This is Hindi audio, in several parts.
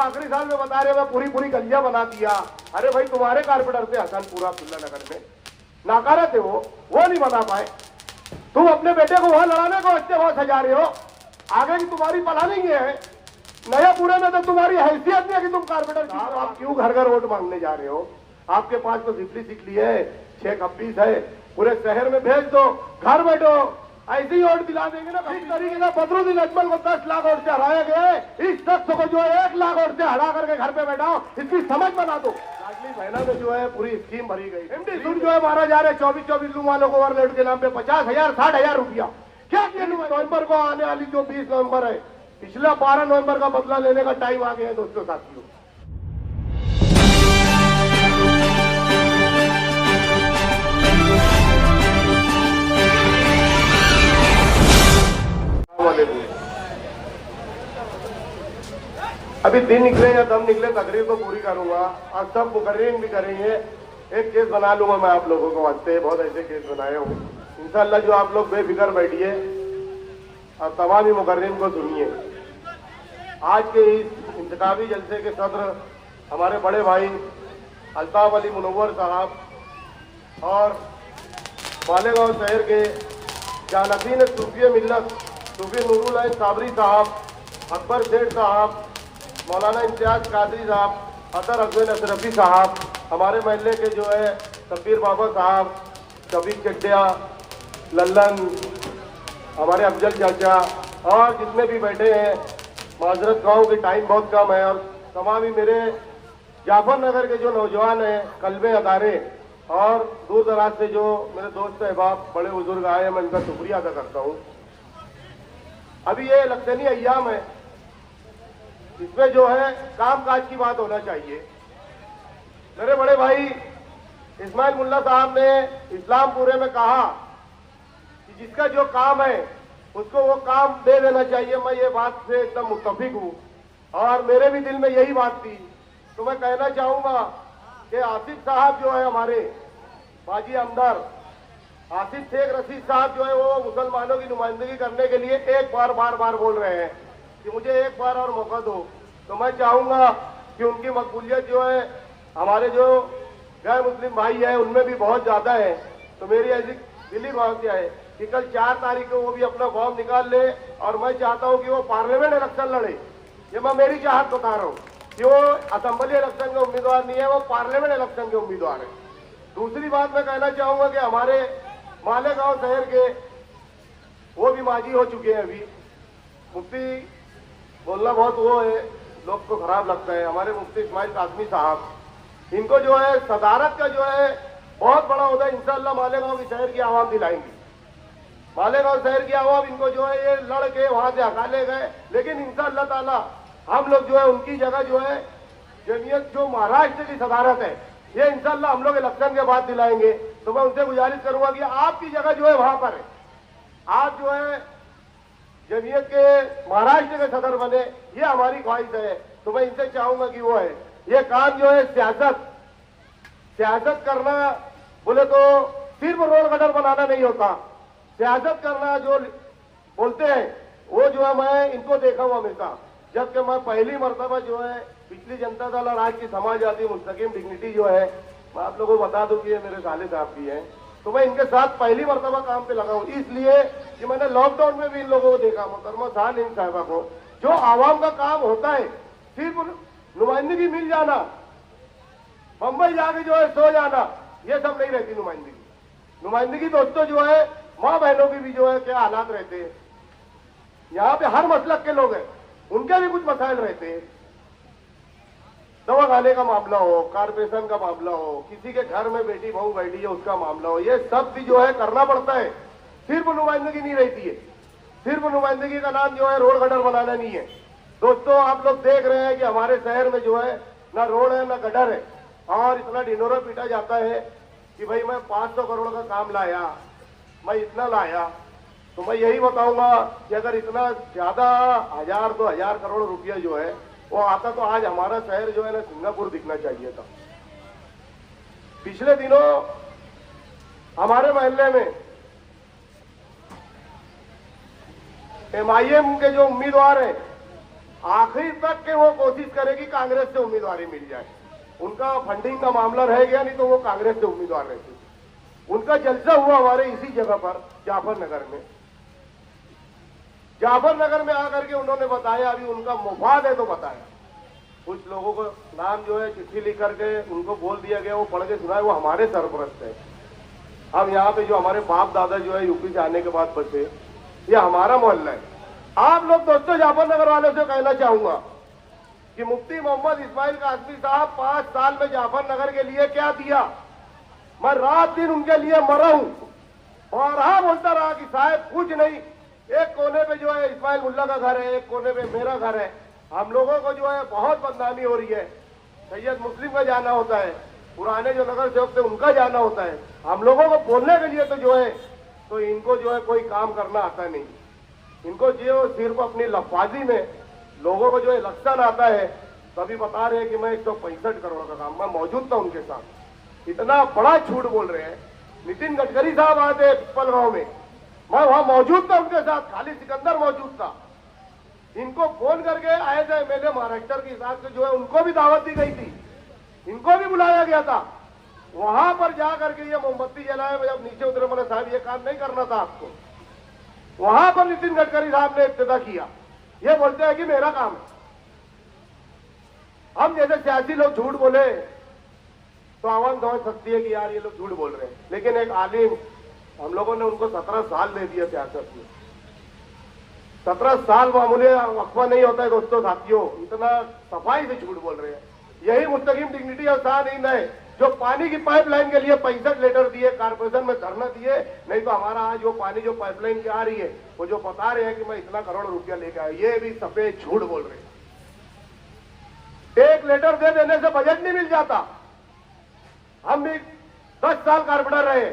आखिरी साल में बता रहे मैं पूरी पूरी गलियां बना दिया। अरे भाई तुम्हारे कारपेटर से हसन पूरा खुल्ला नगर में नाकारा थे वो नहीं बना पाए। तुम अपने बेटे को वहां लड़ाने को अच्छे वहां सजा रहे हो, आगे की तुम्हारी प्लानिंग ये है। नया पूरे में तो तुम्हारी हैसियत नहीं है कि तुम कारपेटर। आप क्यों घर घर वोट मांगने जा रहे हो? आपके पास तो सिपली सिकली है, 6 कप्पीस है, पूरे शहर में भेज दो, घर बैठो, ऐसे ही वोट दिला देंगे ना। इस तरीके से बदरुद्दीन अजमल को 10 लाख वोट से हराया गया, इस शख्स को जो 1 लाख वोट से हरा करके घर पे बैठाओ, इसकी समझ बना दो। लाडली बहना में जो है पूरी स्कीम भरी गई। एमडी सूद जो है मारा जा रहे 24 लूम वालों को ओवरलोड के नाम पे 50,000 60,000 रुपया। क्या किया? नवंबर को आने वाली जो 20 नवंबर है, पिछला 12 नवंबर का बदला लेने का टाइम आ गया है दोस्तों साथियों। अभी दिन निकले या दम निकले तकरीर तो पूरी करूंगा और सब मुकर्रीन भी करेंगे। एक केस बना लूंगा मैं आप लोगों को वास्ते, बहुत ऐसे केस बनाए हूँ इंशाअल्लाह। जो आप लोग बेफिक्र बैठिए और तमाम ही मुकर्रीन को सुनिए। आज के इस इंतखाबी जलसे के सदर हमारे बड़े भाई अल्ताफ अली मुनव्वर साहब और मालेगांव शहर के जानसीन सूफी मिल्लत सूफी नूरुल अईन साबरी साहब, अकबर सेठ साहब, मौलाना इम्तियाज कादरी साहब, अतर अजमल अशरफी साहब, हमारे महल्ले के जो है शब्बीर बाबा साहब, शबीर चड्डिया, लल्लन, हमारे अफजल चाचा और जितने भी बैठे हैं, माजरत गाँव के टाइम बहुत कम है, और तमाम ही मेरे जाफर नगर के जो नौजवान हैं, कल्बे अदारे और दूर दराज से जो मेरे दोस्त अहबाब बड़े बुजुर्ग आए हैं, मैं इनका शुक्रिया अदा करता हूँ। अभी ये इलेक्शनी अय्याम है, इसमें जो है काम काज की बात होना चाहिए। मेरे बड़े भाई इस्माइल मुल्ला साहब ने इस्लामपुरे में कहा कि जिसका जो काम है उसको वो काम दे देना चाहिए। मैं ये बात से एकदम मुत्तफिक हूँ और मेरे भी दिल में यही बात थी। तो मैं कहना चाहूंगा कि आसिफ साहब जो है हमारे बाजी आमदार आसिफ शेख रशीद साहब जो है वो मुसलमानों की नुमाइंदगी करने के लिए एक बार बार बोल रहे हैं कि मुझे एक बार और मौका दो। तो मैं चाहूंगा कि उनकी मकबूलियत जो है हमारे जो गैर मुस्लिम भाई है उनमें भी बहुत ज्यादा है। तो मेरी ऐसी दिली बात है कि कल 4 तारीख को वो भी अपना फॉर्म निकाल ले और मैं चाहता हूं कि वो पार्लियामेंट इलेक्शन लड़े। ये मैं मेरी चाहत बता रहा हूँ कि वो असेंबली इलेक्शन के उम्मीदवार नहीं है, वो पार्लियामेंट इलेक्शन के उम्मीदवार है। दूसरी बात मैं कहना चाहूंगा कि हमारे मालेगांव शहर के वो भी माजी हो चुके हैं। अभी मुफ्ती बोलना बहुत वो है, लोग को खराब लगता है, हमारे मुफ्ती इस्माइल कासमी साहब, इनको जो है सदारत का जो है बहुत बड़ा होता है। इंशाअल्लाह मालेगांव की शहर की आवाम दिलाएंगी। मालेगांव शहर की आवाम इनको जो है ये लड़ के वहां से हटा ले गए, लेकिन इंशाअल्लाह ताला हम लोग जो है उनकी जगह जो है जमीयत जो महाराष्ट्र की सदारत है ये इंशाअल्लाह हम लोग इलेक्शन के बाद दिलाएंगे। तो मैं उनसे गुजारिश करूंगा कि आपकी जगह जो है वहां पर है, आप जो है जमीयत के महाराष्ट्र के सदर बने, ये हमारी ख्वाहिश है। तो मैं इनसे चाहूंगा कि वो है ये काम जो है सियासत करना बोले तो सिर्फ रोड गटर बनाना नहीं होता। सियासत करना जो बोलते हैं वो जो है मैं इनको देखा हूं हमेशा। जबकि मैं पहली मर्तबा जो है पिछली जनता दल और आज की समाजवादी मुस्तकिम डिग्निटी जो है, मैं आप लोगों को बता दूं कि ये मेरे साले साहब भी हैं। तो मैं इनके साथ पहली मर्तबा काम पे लगा हूं, इसलिए कि मैंने लॉकडाउन में भी इन लोगों को देखा, मोहतरमा साहब साहबा को। जो आवाम का काम होता है सिर्फ नुमाइंदगी मिल जाना, बंबई जाके जो है सो जाना, ये सब नहीं रहती नुमाइंदगी। नुमाइंदगी दोस्तों जो है माँ बहनों की भी जो है क्या हालात रहते हैं। यहाँ पे हर मसलक के लोग हैं, उनके भी कुछ मसाइल रहते हैं। दवा खाने का मामला हो, कारपोरेशन का मामला हो, किसी के घर में बेटी बहू बैठी है उसका मामला हो, ये सब भी जो है करना पड़ता है। सिर्फ नुमाइंदगी नहीं रहती है। सिर्फ नुमाइंदगी का नाम जो है रोड गटर बनाना नहीं है। दोस्तों आप लोग देख रहे हैं कि हमारे शहर में जो है ना रोड है ना गटर है, और इतना ढिंढोरा पीटा जाता है कि भाई मैं 500 करोड़ का काम लाया, मैं इतना लाया। तो मैं यही बताऊंगा कि अगर इतना ज्यादा 1000-2000 करोड़ रुपया जो है वो आता तो आज हमारा शहर जो है ना सिंगापुर दिखना चाहिए था। पिछले दिनों हमारे महल्ले में MIM के जो उम्मीदवार हैं आखिर तक के वो कोशिश करेगी कांग्रेस से उम्मीदवारी मिल जाए। उनका फंडिंग का मामला रह गया, नहीं तो वो कांग्रेस से उम्मीदवार रहते। उनका जलसा हुआ हमारे इसी जगह पर जाफरनगर में। जाफरनगर में आकर के उन्होंने बताया, अभी उनका मुफाद है तो बताया, कुछ लोगों को नाम जो है चिट्ठी लिख करके उनको बोल दिया गया, वो पढ़ के सुनाए, वो हमारे सरपरस्त है। अब यहाँ पे जो हमारे बाप दादा जो है यूपी से आने के बाद बचे, ये हमारा मोहल्ला है। आप लोग दोस्तों जाफरनगर वालों से कहना चाहूंगा कि मुफ्ती मोहम्मद इस्माइल कासमी साहब 5 साल में जाफरनगर के लिए क्या दिया। मैं रात दिन उनके लिए मरा हूं, बारहा बोलता रहा कि साहब कुछ नहीं, एक कोने पे जो है इस्माइल मुल्ला का घर है, एक कोने पे मेरा घर है। हम लोगों को जो है बहुत बदनामी हो रही है। सैयद मुस्लिम का जाना होता है, पुराने जो नगर सेवक थे उनका जाना होता है। हम लोगों को बोलने के लिए तो जो है, तो इनको जो है कोई काम करना आता नहीं। इनको जो सिर्फ अपनी लफाजी में लोगों को जो इलेक्शन आता है, तभी बता रहे हैं कि मैं 165 करोड़ का काम, मैं मौजूद था उनके साथ। इतना बड़ा झूठ बोल रहे हैं। नितिन गडकरी साहब आए थे पिपल गांव में, मैं वहां मौजूद था उनके साथ, खाली सिकंदर मौजूद था। इनको फोन करके आए थे एमएलए महाराष्ट्र के हिसाब से जो है, उनको भी दावत दी गई थी, इनको भी बुलाया गया था। वहां पर जा करके ये मोमबत्ती जलाए, जब नीचे उतरे बोले साहब ये काम नहीं करना था आपको। वहां पर नितिन गडकरी साहब ने इब्तिदा किया। ये बोलते हैं कि मेरा काम है। हम जैसे सियासी लोग झूठ बोले तो आवाम समझ सकती है कि यार ये लोग झूठ बोल रहे हैं, लेकिन एक आलिम, हम लोगों ने उनको 17 साल दे दिया सियासत में। 17 साल मामूली वक्फा नहीं होता है दोस्तों साथियों, इतना सफाई से झूठ बोल रहे हैं। यही मुस्तकीम डिग्निटी और शान है जो पानी की पाइपलाइन के लिए 65 लेटर दिए, कारपोरेशन में धरना दिए, नहीं तो हमारा आज वो पानी जो पाइपलाइन की आ रही है, वो जो बता रहे हैं कि मैं इतना करोड़ रुपया लेके आया, ये भी सफेद झूठ बोल रहे हैं। एक लेटर दे देने से बजट नहीं मिल जाता। हम भी 10 साल कारपोरेटर रहे,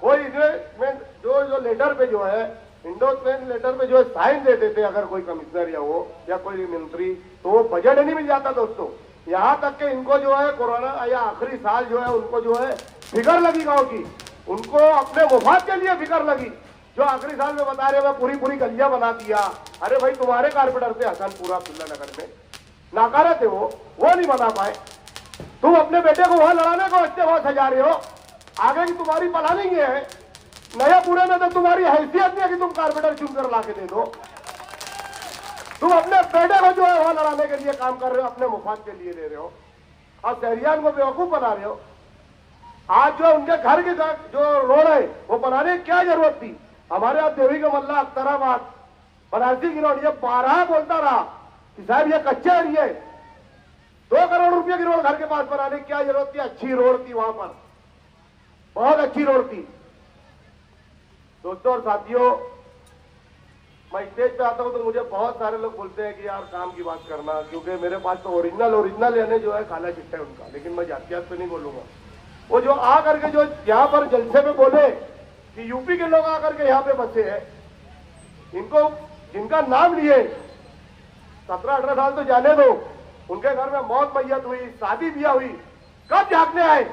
कोई इन्वेस्टमेंट जो लेटर पे जो है, इंडोर्समेंट लेटर पे जो है साइन दे देते अगर कोई कमिश्नर या वो या कोई मंत्री, तो वो बजट नहीं मिल जाता दोस्तों। यहाँ तक के इनको जो है कोरोना या आखिरी साल जो है उनको जो है फिकर लगी गांव की, उनको अपने मुफाद के लिए फिकर लगी। जो आखिरी साल में बता रहे मैं पूरी गलियां बना दिया। अरे भाई तुम्हारे कारपेंटर थे हसनपुरा अब्दुल्ला नगर में, नाकारा थे वो नहीं बना पाए। तुम अपने बेटे को वहां लड़ाने को अच्छे वहां सजा रहे हो, आगे की तुम्हारी प्लानिंग ये है। नया पूरे में तो तुम्हारी हैसियत नहीं है कि तुम कारपेंटर चुनकर ला के दे दो। तुम अपने बेटे को जो है वहां लड़ाने के लिए काम कर रहे हो, अपने मुफाद के लिए ले रहे हो, और शहरियान को बेवकूफ बना रहे हो। आज जो उनके घर के जो रोड है वो बनाने की क्या जरूरत थी। हमारे यहाँ देवी का मल्ला, अख्तराबाद, बनारसी की रोड, ये 12 बोलता रहा कि साहब ये कच्चे एरिया है, 2 करोड़ रुपए की रोड घर के पास बनाने की क्या जरूरत थी। अच्छी रोड थी वहां पर, बहुत अच्छी रोड थी। दोस्तों और साथियों, मैं स्टेज पे आता हूं तो मुझे बहुत सारे लोग बोलते हैं कि यार काम की बात करना, क्योंकि मेरे पास तो ओरिजिनल यानी जो है काला चिट्ठा है उनका, लेकिन मैं जातियात पे नहीं बोलूंगा। वो जो आ करके जो यहाँ पर जलसे में बोले कि यूपी के लोग आकर के यहाँ पे बसे हैं, इनको जिनका नाम लिए 17-18 साल तो जाने दो, उनके घर में मौत मैयत हुई, शादी ब्याह हुई, कब झांकने आए।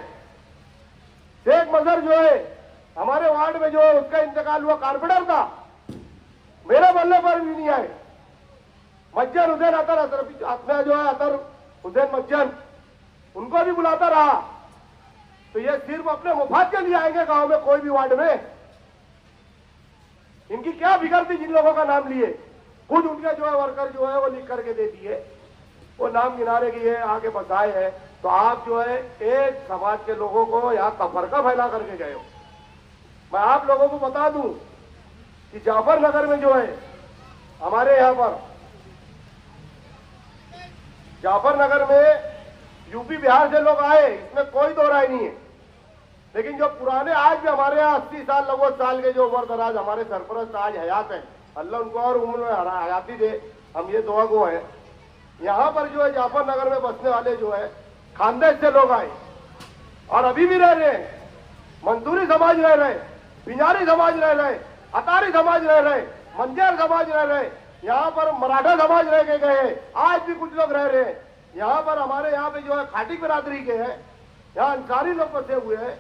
शेख मजहर जो है हमारे वार्ड में जो है उसका इंतकाल हुआ, कारपेंटर था, मेरे बल्ले पर भी नहीं आए। मज्जन हुसैन अतर अपने जो है अतर हुसैन मज्जन, उनको भी बुलाता रहा। तो ये सिर्फ अपने मुफाद के लिए आएंगे गांव में, कोई भी वार्ड में। इनकी क्या फिक्र थी जिन लोगों का नाम लिए। कुछ उनके जो है वर्कर जो है वो लिख करके दे दिए, वो नाम किनारे की है, आगे बसाए है। तो आप जो है एक समाज के लोगों को यहाँ तफरका फैला करके गए हो। मैं आप लोगों को बता दूं कि जाफरनगर में जो है हमारे यहाँ पर जाफरनगर में यूपी बिहार से लोग आए, इसमें कोई दो राय नहीं है। लेकिन जो पुराने आज भी हमारे यहाँ 80 साल 90 साल के जो उम्र दराज हमारे सरपरस्त आज हयात है, अल्लाह उनको और उम्र में हयाती दे, हम ये दुआ गो हैं। यहाँ पर जो है जाफरनगर में बसने वाले जो है खानदेश से लोग आए और अभी भी रह रहे हैं। मंसूरी समाज रह रहे, पिंजारी समाज रह रहे, अतारी समाज रह रहे, मंजर समाज रह रहे, यहाँ पर मराठा समाज रह के गए, आज भी कुछ लोग रह रहे हैं। यहाँ पर हमारे यहाँ पे जो है खाटी बिरादरी के हैं, यहाँ अंसारी लोग बसे हुए हैं,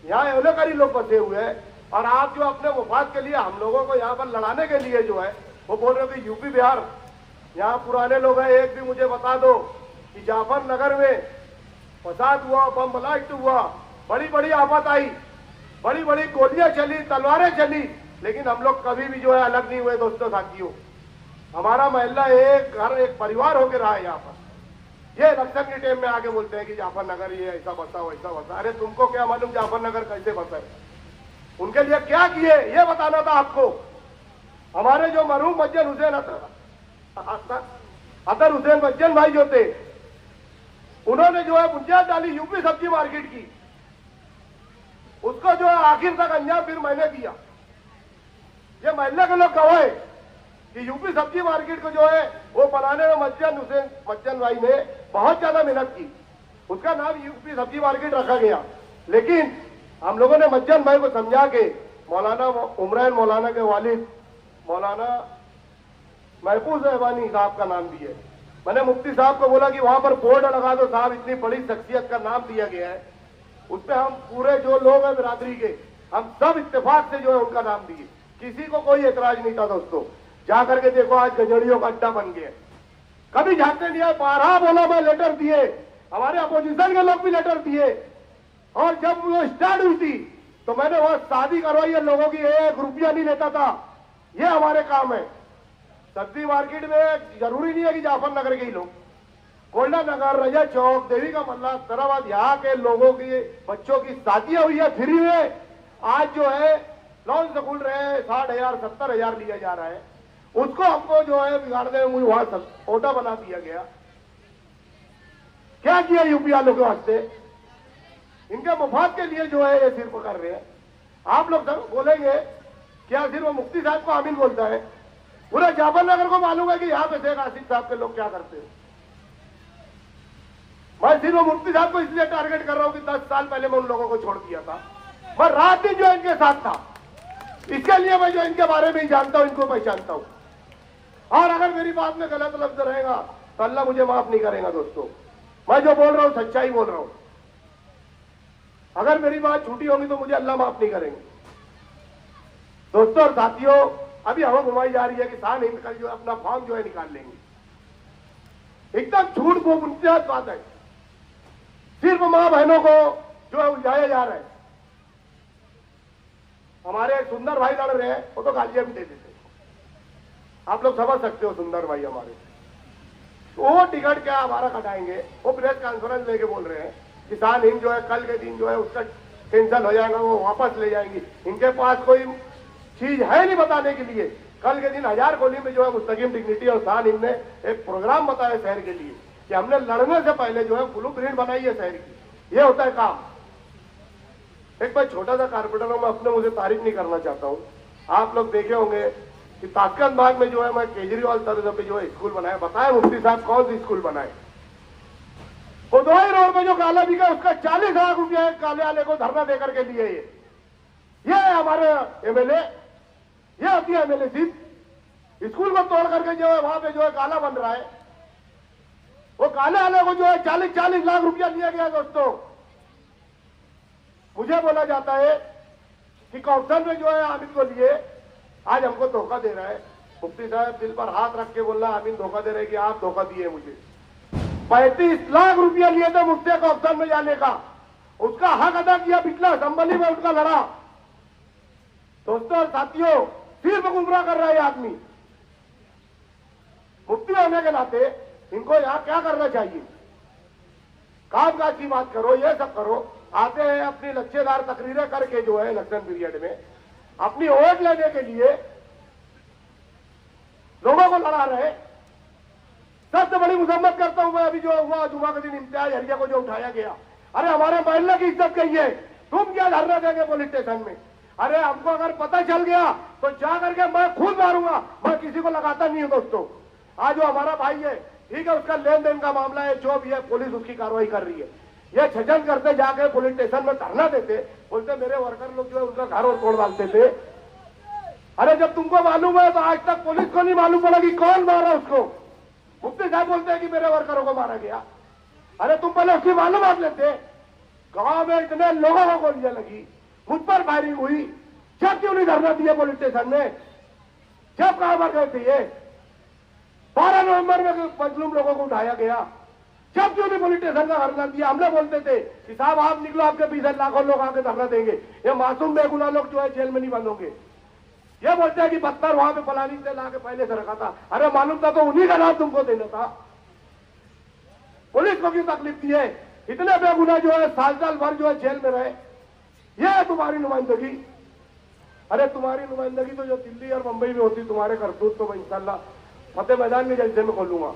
यहाँ एवलेकारी लोग बसे हुए हैं। और आप जो अपने मुफाद के लिए हम लोगों को यहाँ पर लड़ाने के लिए जो है वो बोल रहे हो कि यूपी बिहार यहाँ पुराने लोग हैं, एक भी मुझे बता दो कि जाफर नगर में फसाद हुआ, बम ब्लास्ट हुआ, बड़ी बड़ी आफत आई, बड़ी बड़ी गोलियां चली, तलवारें चली, लेकिन हम लोग कभी भी जो है अलग नहीं हुए दोस्तों साथियों। हमारा मोहल्ला एक घर एक परिवार होकर रहा है यहाँ पर। ये इलेक्शन के टाइम में आगे बोलते हैं कि जाफर नगर ये ऐसा बसा वैसा बसा। अरे तुमको क्या मालूम जाफर नगर कैसे बसा है? उनके लिए क्या किए ये बताना था आपको। हमारे जो मरहूम मज्जन हुसैन अतर हुसैन मज्जन भाई जो थे, उन्होंने जो है बुनियाद डाली यूपी सब्जी मार्केट की, उसको जो है आखिर तक अंजाम फिर मैंने दिया। ये मोहल्ले के लोग गवाए कि यूपी सब्जी मार्केट को जो है वो बनाने में मज्जन भाई ने बहुत ज्यादा मेहनत की। उसका नाम यूपी सब्जी मार्केट रखा गया, लेकिन हम लोगों ने मज्जन भाई को समझा के मौलाना उमरान मौलाना के वालिद मौलाना महफूज रहमानी साहब का नाम दिए। मैंने मुफ्ती साहब को बोला कि वहां पर बोर्ड लगा दो साहब, इतनी बड़ी शख्सियत का नाम दिया गया है, उस पर हम पूरे जो लोग हैं बिरादरी के, हम सब इत्तेफाक से जो है उनका नाम दिए, किसी को कोई एतराज नहीं था दोस्तों। जाकर के देखो आज गजड़ियों का अड्डा बन गया। कभी झांकने नहीं आए, 12 बोला मैं लेटर दिए, हमारे अपोजिशन के लोग भी लेटर दिए, और जब वो स्टार्ट हुई थी तो मैंने वहां शादी करवाई है लोगों की, 1 रुपया नहीं लेता था। ये हमारे काम है। सब्जी मार्केट में जरूरी नहीं है कि जाफर नगर के ही लोग, गोल्डन नगर, रजा चौक, देवी का मल्ला, सराबाद, यहाँ के लोगों की बच्चों की शादियां हुई है फ्री में। आज जो है लोन स्कूल रहे 60,000 70,000 लिया जा रहा है, उसको हमको जो है बिगाड़ने में मुझे वहां ओटा बना दिया गया। क्या किया यूपी वालों के वास्ते? इनके मुफाद के लिए जो है ये सिर्फ कर रहे हैं। आप लोग बोलेंगे क्या सिर्फ मुफ्ती साहब को आमीन बोलता है? पूरे जाफर नगर को मालूम है कि यहाँ पे शेख आसिफ साहब के लोग क्या करते हैं। मैं सिर्फ मुफ्ती साहब को इसलिए टारगेट कर रहा हूं कि 10 साल पहले मैं उन लोगों को छोड़ दिया था, मैं रात दिन जो इनके साथ था, इसके लिए मैं जो इनके बारे में ही जानता हूं, इनको पहचानता हूं। और अगर मेरी बात में गलत लफ्ज रहेगा तो अल्लाह मुझे माफ नहीं करेगा दोस्तों। मैं जो बोल रहा हूं सच्चाई बोल रहा हूं। अगर मेरी बात झूठी होगी तो मुझे अल्लाह माफ नहीं करेंगे दोस्तों और साथियों। अभी हवा घुमाई जा रही है कि शान हिंद कल जो अपना फॉर्म जो है निकाल लेंगे। एकदम झूठ वो बुनियाद बात है। सिर्फ मां बहनों को जो है उलझाया जा रहा है। हमारे सुंदर भाई लड़ रहे हैं, वो तो गालियां भी दे देते। आप लोग समझ सकते हो सुंदर भाई हमारे, वो टिकट क्या हमारा कटाएंगे। वो प्रेस कॉन्फ्रेंस लेके बोल रहे हैं किसान हिंद जो है कल के दिन जो है उसका कैंसिल हो जाएगा, वो वापस ले जाएंगी। इनके पास कोई चीज है नहीं बताने के लिए। कल के दिन हजार गोली में जो है मुस्तकीम डिग्निटी और शान हिंद ने एक प्रोग्राम बताया शहर के लिए कि हमने लड़ने से पहले जो है ब्लूप्रिंट बनाई है शहर की। ये होता है काम। एक बार छोटा सा कारपेंटर हूं मैं, अपने मुझे तारीफ नहीं करना चाहता हूं। आप लोग देखे होंगे कि ताकत बाग में जो है मैं केजरीवाल तर्ज पे जो है स्कूल बनाया। बताया मुफ्ती साहब कौन सी स्कूल बनाए? वो 2 ही रोड में जो काला बिका उसका 40 लाख रुपया काले वाले को धरना देकर के लिए। ये है हमारे एमएलए, ये होती है एमएलए सीट। स्कूल को तोड़ करके जो है वहां पे जो है काला बन रहा है। वो काले वाले को जो है 40-40 लाख रुपया लिया गया दोस्तों। मुझे बोला जाता है कि कौशल में जो है आमिर को लिए आज हमको धोखा दे रहा है। मुफ्ती साहब दिल पर हाथ रख के बोल रहा है आमीन धोखा दे रहे कि आप धोखा दिए मुझे। 35 लाख रुपया लिए थे मुफ्ती को ऑप्शन में जाने का, उसका हक अदा किया। पिछला असेंबली में उनका लड़ा। दोस्तों और साथियों, सिर्फ गुमराह कर रहा है आदमी। मुफ्ती होने के नाते इनको यहां क्या करना चाहिए? कामकाज की बात करो, ये सब करो। आते हैं अपनी लक्ष्यदार तकरीरें करके जो है इलेक्शन पीरियड में अपनी वोट लेने के लिए लोगों को लड़ा रहे। सबसे बड़ी मुजम्मत करता हूं मैं अभी जो हुआ जुमा के दिन इम्तियाज हरिया को जो उठाया गया। अरे हमारे मोहल्ले की इज्जत गई है, तुम क्या धरना देंगे पुलिस स्टेशन में? अरे हमको अगर पता चल गया तो जा करके मैं खुद मारूंगा, मैं किसी को लगाता नहीं हूं दोस्तों। आज जो हमारा भाई है, ठीक है, उसका लेन देन का मामला है, जो भी है पुलिस उसकी कार्रवाई कर रही है। ये छजन करते जाके पुलिस स्टेशन में धरना देते, बोलते मेरे वर्कर लोग जो है उनका घर और तोड़ डालते थे। अरे जब तुमको मालूम है तो आज तक पुलिस को नहीं मालूम पड़ा कि कौन मारा उसको। मुफ्ती साहब बोलते हैं कि मेरे वर्करों को मारा गया। अरे तुम पहले उसकी मालूमात लेते। गांव में इतने लोगों को गोलियां लगी, मुझ पर फायरिंग हुई, जब क्यों नहीं धरना दिया पुलिस स्टेशन में? जब कहां पर गए थे ये? 12 नवंबर में मजलूम लोगों को उठाया गया। जब जो भी पुलिस स्टेशन का धरना दिया, हमने बोलते थे कि साहब आप निकलो, आपके पीछे लाखों लोग आके धरना देंगे, ये मासूम बेगुनाह लोग जो है जेल में नहीं बंद होंगे। ये बोलते हैं कि पत्थर वहां पे फलानी से लाके पहले से रखा था। अरे मालूम था तो उन्हीं का नाम तुमको देना था। पुलिस को क्यों तकलीफ दी है? इतने बेगुनाह जो है साल भर जो है जेल में रहे, ये है तुम्हारी नुमाइंदगी। अरे तुम्हारी नुमाइंदगी तो जो दिल्ली और मुंबई में होती, तुम्हारे करतूत तो मैं इंशाल्लाह फतेह मैदान में जलसे में खोलूंगा।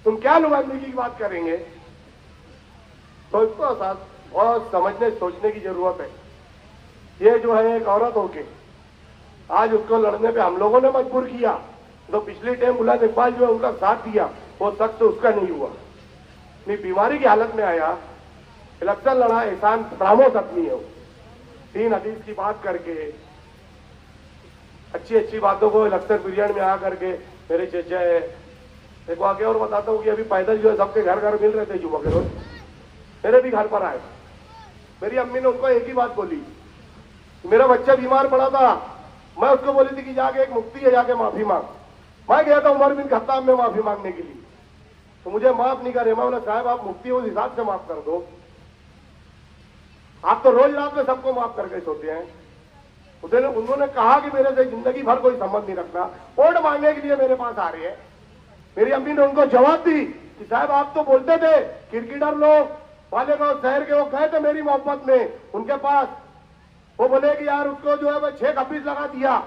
तुम क्या नुमाइंदगी की बात करेंगे? तो इसको साथ बहुत समझने सोचने की जरूरत है। ये जो है एक औरत होके आज उसको लड़ने पे हम लोगों ने मजबूर किया, तो पिछली टाइम गुलाम इकबाल जो है उनका साथ दिया, वो शख्स उसका नहीं हुआ। अपनी बीमारी की हालत में आया, इलेक्शन लड़ा, एहसान फरामोश आदमी है वो। 3 हदीस की बात करके, अच्छी अच्छी बातों को इलेक्शन पीरियड में आ करके, मेरे चेचा है, एक वाकया और बताता हूँ कि अभी पैदल जो है सबके घर घर मिल रहे थे जुम्मे के रोज, मेरे भी घर पर आए। मेरी अम्मी ने उनको एक ही बात बोली, मेरा बच्चा बीमार पड़ा था, मैं उसको बोली थी कि जाके एक मुफ्ती है, जाके माफी मांग। मैं गया था उमर बिन खत्ताब में माफी मांगने के लिए, तो मुझे माफ नहीं करे। मैं बोला साहब आप मुफ्ती हो, उस हिसाब से माफ कर दो, आप तो रोज रात में सबको माफ करके सोते हैं। उन्होंने कहा कि मेरे से जिंदगी भर कोई संबंध नहीं रखना, वोट मांगने के लिए मेरे पास आ रहे हैं। मेरी अम्मी ने उनको जवाब दी कि साहब आप तो बोलते थे, क्रिकेटर लोग मालेगांव शहर के वो गए थे मेरी मोहब्बत में उनके पास, वो बोले कि यार उसको जो है मैं 6 कपीस लगा दिया।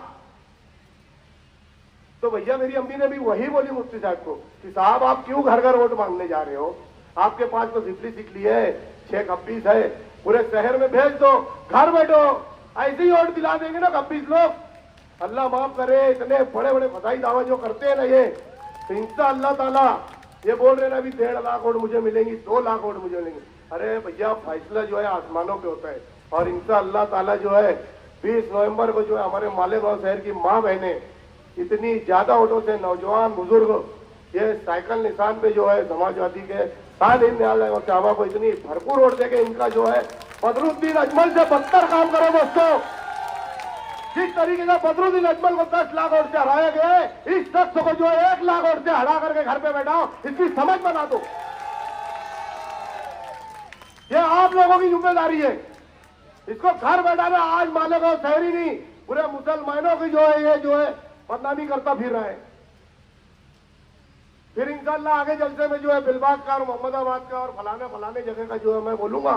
तो भैया मेरी अम्मी ने भी वही बोली मुफ्ती साहब को कि साहब आप क्यों घर घर वोट मांगने जा रहे हो? आपके पास तो सिपली सिकली है, 6 कपीस है, पूरे शहर में भेज दो, घर बैठो, ऐसे ही वोट दिला देंगे ना कपीस लोग। अल्लाह माफ करे, इतने बड़े बड़े फसाई दावा जो करते हैं ना ये, तो इंशाअल्लाह ताला ये बोल रहे ना अभी 1.5 लाख वोट मुझे मिलेंगी, 2 लाख वोट मुझे मिलेंगे। अरे भैया फैसला जो है आसमानों पे होता है, और इंशाअल्लाह ताला जो है 20 नवंबर को जो है हमारे मालेगांव शहर की माँ बहनें इतनी ज्यादा वोटों से, नौजवान बुजुर्ग, ये साइकिल निशान पे जो है समाजवादी के साहबा को इतनी भरपूर वोट देके इनका जो है बदरुद्दीन अजमल से बदतर काम करो दोस्तों। जिस तरीके से बदरुद्दीन अजमल को 10 लाख वोट से हराया गया, इस शख्स को जो है 1 लाख वोट से हरा करके घर पे बैठाओ, इसकी समझ बना दो। ये आप लोगों की जिम्मेदारी है, इसको घर बैठाना। आज मालेगांव शहर ही नहीं, पूरे मुसलमानों की जो है ये जो है बदनामी करता फिर रहा है। फिर इंशाअल्लाह आगे जलसे में जो है बिलबाग का और मोहम्मदाबाद का और फलाने जगह का जो है मैं बोलूंगा।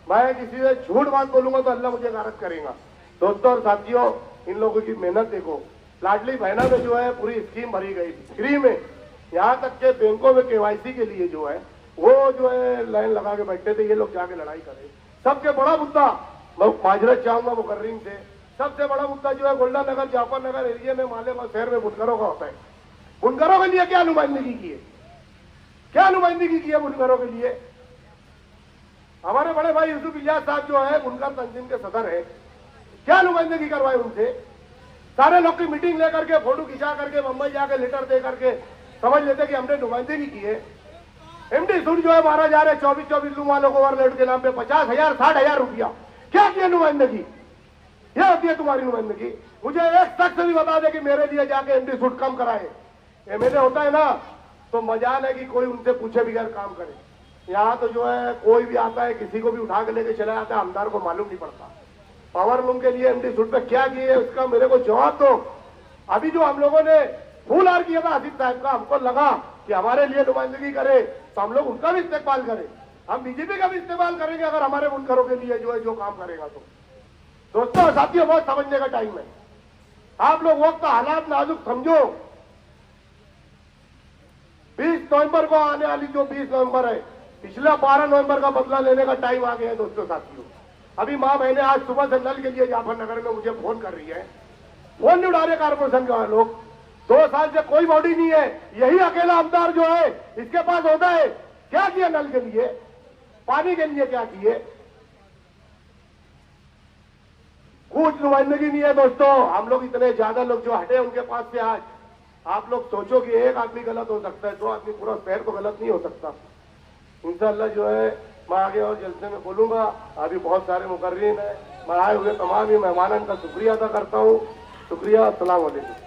मैं किसी से झूठ बात बोलूंगा तो अल्लाह मुझे गारत करेगा। दोस्तों और साथियों, इन लोगों की मेहनत देखो। लाडली बहना में जो है पूरी स्कीम भरी गई फ्री में, यहाँ तक के बैंकों में केवाईसी के लिए जो है वो जो है लाइन लगा के बैठे थे, ये लोग जाके लड़ाई करें। सबसे बड़ा मुद्दा मैं माजरत चाहूंगा मुकर्रीन से, सबसे बड़ा मुद्दा जो है गोल्डन नगर, जाफर नगर एरिया में मालेगांव शहर में बुनकरों का होता है। बुनकरों के लिए क्या नुमाइंदगी की है? क्या नुमाइंदगी की है बुनकरों के लिए? हमारे बड़े भाई यूसुफ इलियास साहब जो है बुनकर तंजीम के सदर है, क्या नुमाइंदगी करवाई उनसे? सारे लोग की मीटिंग लेकर के, फोटो खिंचा करके, मुंबई जाके लेटर दे करके समझ लेते कि हमने नुमाइंदगी की है। एमडी सूट जो है मारा जा रहा है 24 लूम वालों को ओवरलोड के नाम पे 50,000 60,000 रुपया। क्या किया नुमाइंदगी? यह होती है तुम्हारी नुमाइंदगी। मुझे एक शख्स भी बता दे कि मेरे लिए जाके एमडी सूट कम कराए। एमएलए होता है ना तो मजाल है कि कोई उनसे पूछे बगैर काम करे। यहाँ तो जो है कोई भी आता है, किसी को भी उठा के लेके चला जाता है, आमदार को मालूम नहीं पड़ता। पावर लूम के लिए एमडी सूट पे क्या किए उसका मेरे को जवाब दो। अभी जो हम लोगों ने फूल हार किया था आसिफ साहब का, हमको लगा कि हमारे लिए नुमाइंदगी करे तो हम लोग उनका भी इस्तेमाल करें। हम बीजेपी का भी इस्तेमाल करेंगे अगर हमारे बुनकरों के लिए जो है जो काम करेगा तो। दोस्तों और साथियों, बहुत समझने का टाइम है। आप लोग वक्त हालात नाजुक समझो। 20 नवंबर को आने वाली जो 20 नवंबर है, पिछला 12 नवंबर का बदला लेने का टाइम आ गया है दोस्तों साथियों। अभी माँ बहने आज सुबह से नल के लिए जाफर नगर में मुझे फोन कर रही है, फोन नहीं उठा रहे कारपोरेशन के लोग। 2 साल से कोई बॉडी नहीं है, यही अकेला आमदार जो है इसके पास होता है। क्या किया नल के लिए, पानी के लिए क्या किए? कुछ नुमाइंदगी नहीं है दोस्तों। हम लोग इतने ज्यादा लोग जो हटे उनके पास से आज आप लोग सोचो कि एक आदमी गलत हो सकता है, 2 आदमी, पूरा शहर तो गलत नहीं हो सकता। इंशाअल्लाह जो है मैं आगे और जलसे में बोलूंगा। अभी बहुत सारे मुकर्रीन है, मैं आए हुए तमाम ही मेहमानों का शुक्रिया अदा करता हूँ। शुक्रिया, अस्सलाम वालेकुम।